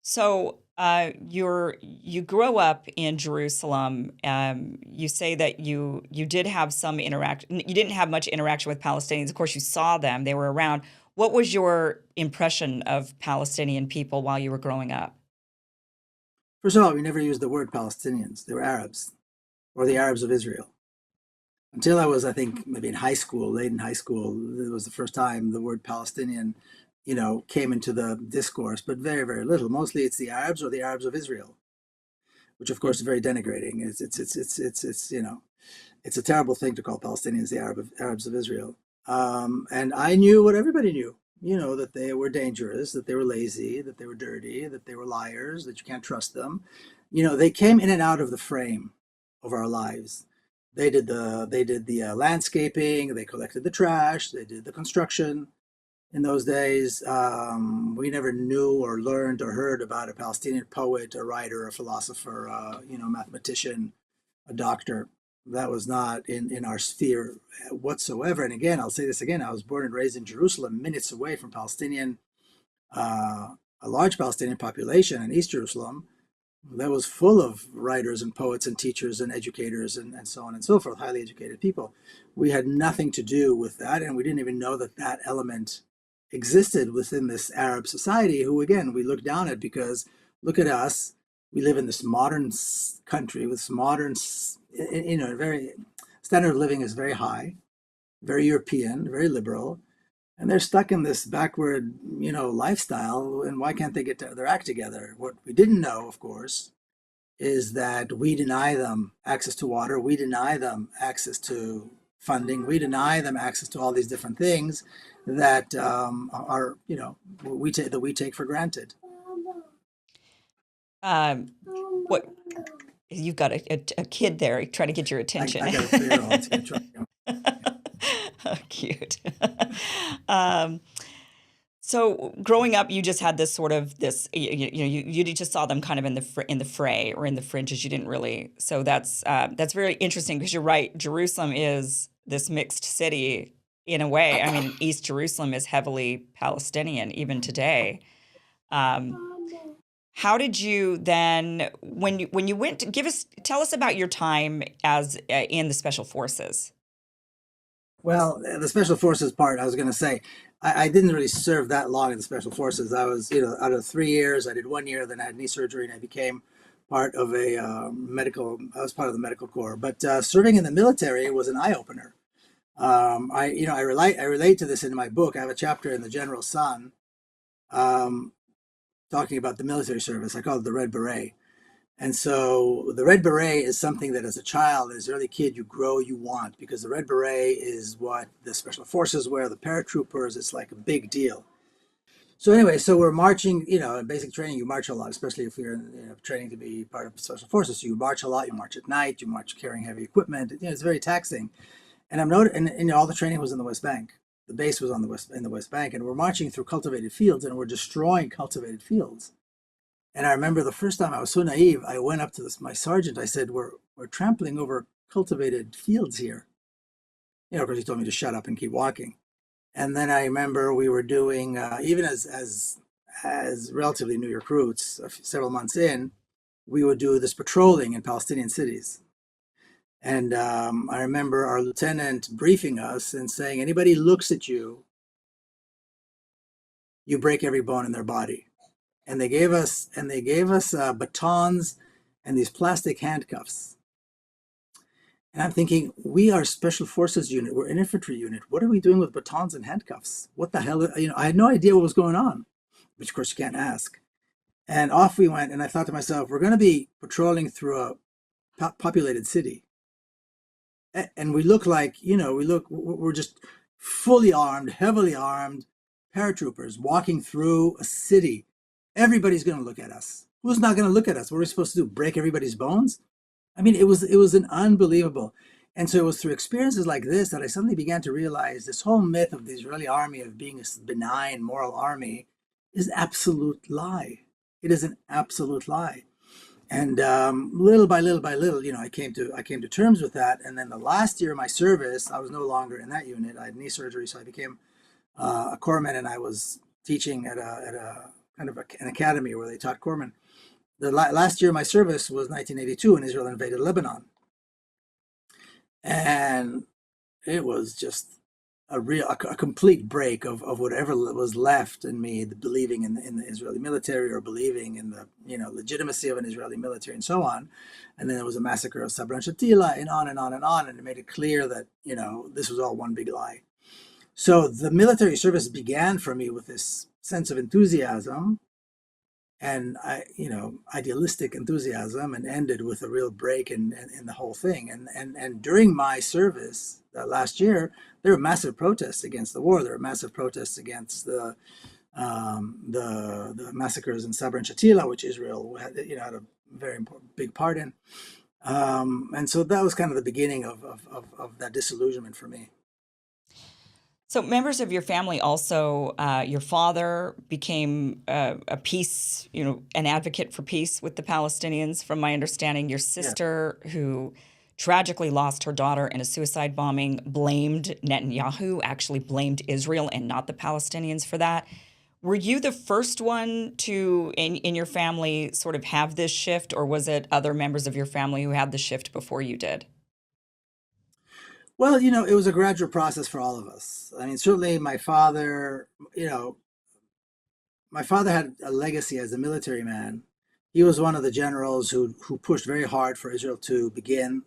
So you grew up in Jerusalem. You say that you did have some interaction. You didn't have much interaction with Palestinians. Of course, you saw them; they were around. What was your impression of Palestinian people while you were growing up? First of all, we never used the word Palestinians. They were Arabs, or the Arabs of Israel. Until I was, I think, maybe in high school, late in high school, it was the first time the word Palestinian, came into the discourse, but very, very little. Mostly it's the Arabs or the Arabs of Israel, which of course is very denigrating. It's a terrible thing to call Palestinians the Arabs of Israel. And I knew what everybody knew, that they were dangerous, that they were lazy, that they were dirty, that they were liars, that you can't trust them. They came in and out of the frame of our lives. They did the landscaping, they collected the trash, they did the construction. In those days, we never knew or learned or heard about a Palestinian poet, a writer, a philosopher, mathematician, a doctor. That was not in our sphere whatsoever. And again, I'll say this again, I was born and raised in Jerusalem, minutes away from a large Palestinian population in East Jerusalem that was full of writers and poets and teachers and educators and so on and so forth, highly educated people. We had nothing to do with that, and we didn't even know that that element existed within this Arab society, who, again, we look down at because look at us. We live in this modern country with modern, very standard of living is very high, very European, very liberal, and they're stuck in this backward, lifestyle. And why can't they get their act together? What we didn't know, of course, is that we deny them access to water, we deny them access to funding, we deny them access to all these different things that are, that we take for granted. Um, what you've got a kid there trying to get your attention. I got a 3-year-old. It's going to try. Cute. um, so growing up, you just had this sort of you just saw them kind of in the fray or in the fringes. You didn't really. So that's very interesting because you're right. Jerusalem is this mixed city in a way. I mean, East Jerusalem is heavily Palestinian even today. Um, how did you then, when you went to tell us about your time as in the special forces? Well, the special forces part, I was going to say, I didn't really serve that long in the special forces. I was, out of 3 years, I did 1 year, then I had knee surgery, and I became part of a I was part of the medical corps. But serving in the military was an eye opener. I relate to this in my book. I have a chapter in the General Sun, um, talking about the military service. I call it the Red Beret. And so the Red Beret is something that as a child, as an early kid, you grow, you want, because the Red Beret is what the special forces wear, the paratroopers. It's like a big deal. So anyway, so we're marching, in basic training, you march a lot, especially if you're training to be part of special forces. So you march a lot, you march at night, you march carrying heavy equipment. It's very taxing. And I'm noting, and all the training was in the West Bank. The base was in the West Bank, and we're marching through cultivated fields, and we're destroying cultivated fields. And I remember the first time I was so naive, I went up to my sergeant. I said, "We're trampling over cultivated fields here." Of course, he told me to shut up and keep walking. And then I remember we were doing, even as relatively new recruits, several months in, we would do this patrolling in Palestinian cities. And I remember our lieutenant briefing us and saying, "Anybody looks at you, you break every bone in their body." And they gave us batons and these plastic handcuffs. And I'm thinking, we are a special forces unit, we're an infantry unit. What are we doing with batons and handcuffs? What the hell? I had no idea what was going on, which of course you can't ask. And off we went, and I thought to myself, we're going to be patrolling through a populated city, and we look like, we're just fully armed, heavily armed paratroopers walking through a city. Everybody's going to look at us. Who's not going to look at us? What are we supposed to do? Break everybody's bones? I mean, it was an unbelievable. And so it was through experiences like this that I suddenly began to realize this whole myth of the Israeli army of being a benign moral army is absolute lie. It is an absolute lie. And little by little by little, I came to terms with that. And then the last year of my service, I was no longer in that unit. I had knee surgery, so I became a corpsman, and I was teaching at a kind of an academy where they taught corpsmen. The last year of my service was 1982, and Israel invaded Lebanon, and it was just a complete break of whatever was left in me, the believing in the Israeli military, or believing in the legitimacy of an Israeli military, and so on. And then there was a massacre of Sabra and Shatila, and on and on and on, and it made it clear that this was all one big lie. So the military service began for me with this sense of enthusiasm and idealistic enthusiasm, and ended with a real break in the whole thing. And during my service last year, there were massive protests against the war. There were massive protests against the massacres in Sabra and Shatila, which Israel had a very important, big part in. And so that was kind of the beginning of that disillusionment for me. So members of your family also, your father became a peace, an advocate for peace with the Palestinians, from my understanding. Your sister, who tragically lost her daughter in a suicide bombing, blamed Netanyahu, actually blamed Israel and not the Palestinians for that. Were you the first one to, in your family, sort of have this shift, or was it other members of your family who had the shift before you did? Well, it was a gradual process for all of us. I mean, certainly my father, had a legacy as a military man. He was one of the generals who pushed very hard for Israel to begin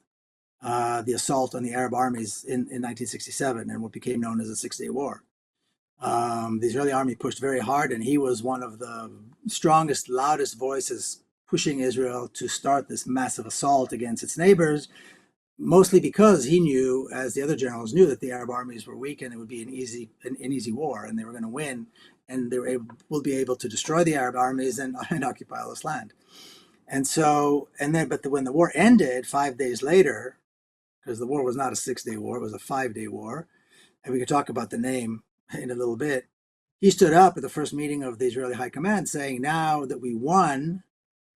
the assault on the Arab armies in 1967, and what became known as the Six-Day War. The Israeli army pushed very hard, and he was one of the strongest, loudest voices pushing Israel to start this massive assault against its neighbors, mostly because he knew, as the other generals knew, that the Arab armies were weak and it would be an easy war, and they were going to win, and will be able to destroy the Arab armies and occupy all this land. And so, when the war ended 5 days later, because the war was not a 6-day war, it was a 5-day war, and we could talk about the name in a little bit, he stood up at the first meeting of the Israeli High Command saying, now that we won,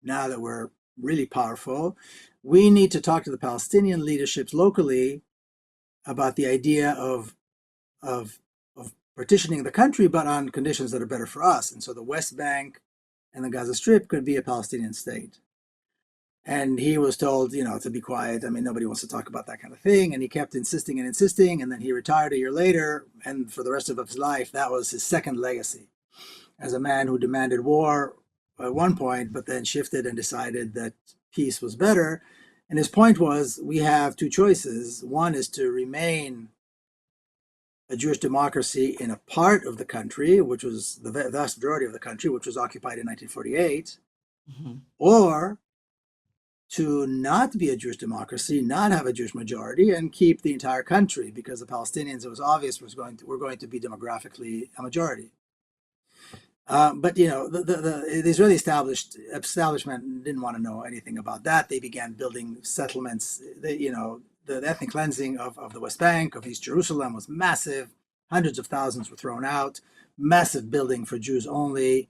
now that we're really powerful, we need to talk to the Palestinian leaderships locally about the idea of partitioning the country, but on conditions that are better for us. And so the West Bank and the Gaza Strip could be a Palestinian state. And he was told, to be quiet. I mean, nobody wants to talk about that kind of thing. And he kept insisting and insisting. And then he retired a year later. And for the rest of his life, that was his second legacy as a man who demanded war at one point, but then shifted and decided that peace was better. And his point was, we have two choices. One is to remain a Jewish democracy in a part of the country, which was the vast majority of the country, which was occupied in 1948, or to not be a Jewish democracy, not have a Jewish majority, and keep the entire country, because the Palestinians, it was obvious, were going to be demographically a majority. But the Israeli establishment didn't want to know anything about that. They began building settlements. The ethnic cleansing of the West Bank, of East Jerusalem, was massive. Hundreds of thousands were thrown out. Massive building for Jews only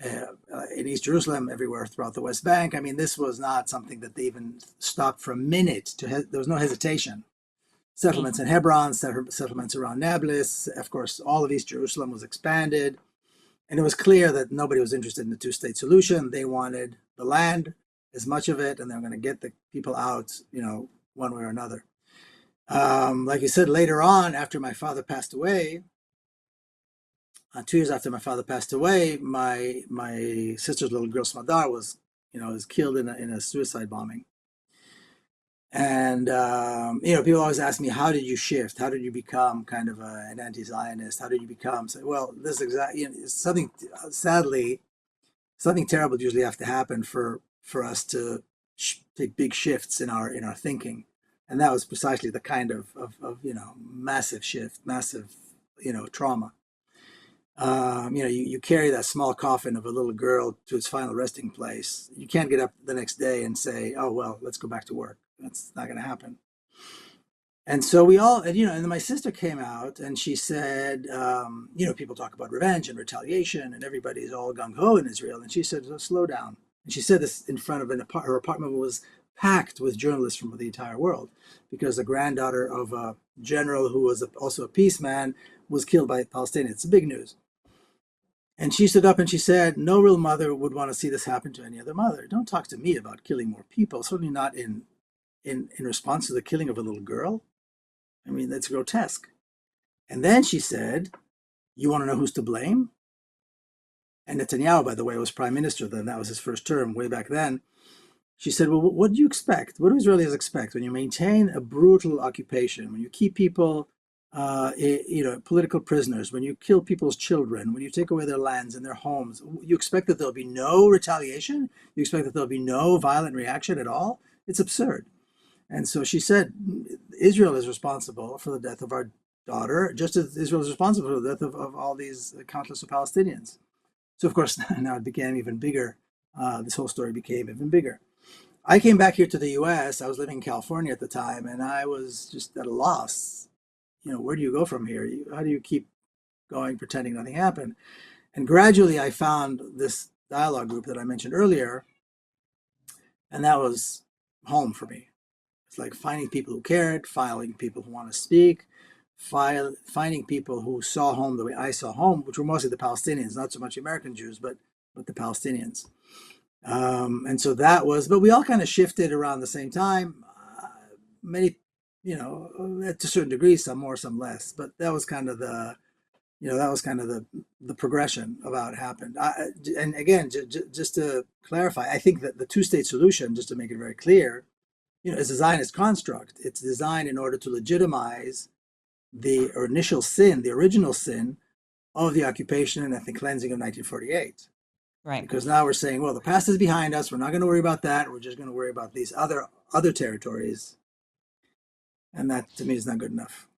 in East Jerusalem, everywhere throughout the West Bank. I mean, this was not something that they even stopped for a minute. There was no hesitation. Settlements in Hebron, settlements around Nablus. Of course, all of East Jerusalem was expanded. And it was clear that nobody was interested in the two-state solution. They wanted the land, as much of it, and they're going to get the people out, one way or another. Like you said, later on, after my father passed away, 2 years after my father passed away, my sister's little girl, Smadar, was killed in a suicide bombing. And, people always ask me, how did you shift? How did you become kind of an anti-Zionist? How did you become? Well, this exactly, sadly, something terrible usually have to happen for us to take big shifts in our thinking. And that was precisely the kind of massive shift, massive, trauma. You carry that small coffin of a little girl to its final resting place. You can't get up the next day and say, oh, well, let's go back to work. That's not going to happen. And so we all, and then my sister came out and she said, people talk about revenge and retaliation and everybody's all gung-ho in Israel. And she said, oh, slow down. And she said this in front of her apartment was packed with journalists from the entire world, because the granddaughter of a general who was also a peace man was killed by Palestinians. It's big news. And she stood up and she said, no real mother would want to see this happen to any other mother. Don't talk to me about killing more people, certainly not in response to the killing of a little girl. I mean, that's grotesque. And then she said, you want to know who's to blame? And Netanyahu, by the way, was prime minister then. That was his first term way back then. She said, well, what do you expect? What do Israelis expect when you maintain a brutal occupation, when you keep people, political prisoners, when you kill people's children, when you take away their lands and their homes? You expect that there'll be no retaliation? You expect that there'll be no violent reaction at all? It's absurd. And so she said, Israel is responsible for the death of our daughter, just as Israel is responsible for the death of all these countless of Palestinians. So, of course, now it became even bigger. This whole story became even bigger. I came back here to the US. I was living in California at the time, and I was just at a loss. Where do you go from here? How do you keep going pretending nothing happened? And gradually I found this dialogue group that I mentioned earlier, and that was home for me. It's like finding people who cared, finding people who want to speak, finding people who saw home the way I saw home, which were mostly the Palestinians, not so much American Jews, but the Palestinians. And so that was, but we all kind of shifted around the same time. Many, to a certain degree, some more, some less. But that was kind of the progression of how it happened. And again, just to clarify, I think that the two-state solution, just to make it very clear, is a Zionist construct. It's designed in order to legitimize the initial sin, the original sin of the occupation and ethnic cleansing of 1948. Right. Because now we're saying, well, the past is behind us. We're not going to worry about that. We're just going to worry about these other territories. And that, to me, is not good enough.